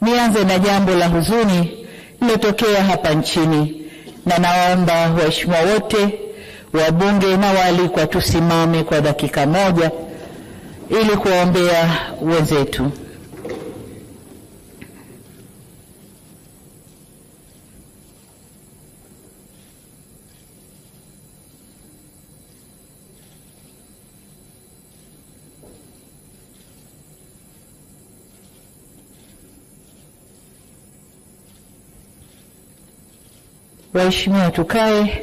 Nianze na jambo la huzuni lilotokea hapa nchini, na naomba waheshimiwa wote, wabunge na waalikwa, tusimame kwa dakika moja ili kuombea wenzetu. Waheshimiwa, tukae,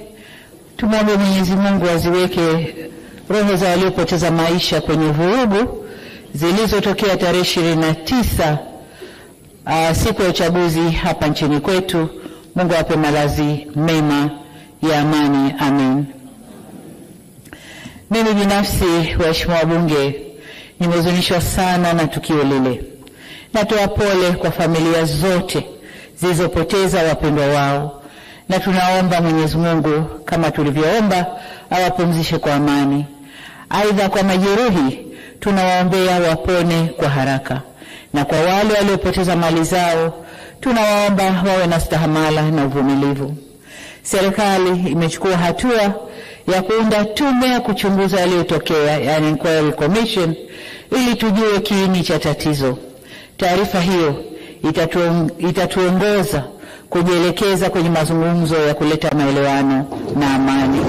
tumwombe Mwenyezi Mungu aziweke roho za waliopoteza maisha kwenye vurugu zilizotokea tarehe 29 siku ya uchaguzi hapa nchini kwetu. Mungu awape malazi mema ya amani. Amen. Mimi binafsi, waheshimiwa wabunge, nimehuzunishwa sana na tukio lile. Natoa pole kwa familia zote zilizopoteza wapendwa wao, na tunaomba Mwenyezi Mungu kama tulivyoomba awapumzishe kwa amani. Aidha, kwa majeruhi tunawaombea wapone kwa haraka, na kwa wale waliopoteza mali zao tunawaomba wawe na stahamala na uvumilivu. Serikali imechukua hatua ya kuunda tume ya kuchunguza yaliyotokea, yani inquiry commission, ili tujue kiini cha tatizo. Taarifa hiyo itatuongoza kujielekeza kwenye mazungumzo ya kuleta maelewano na amani.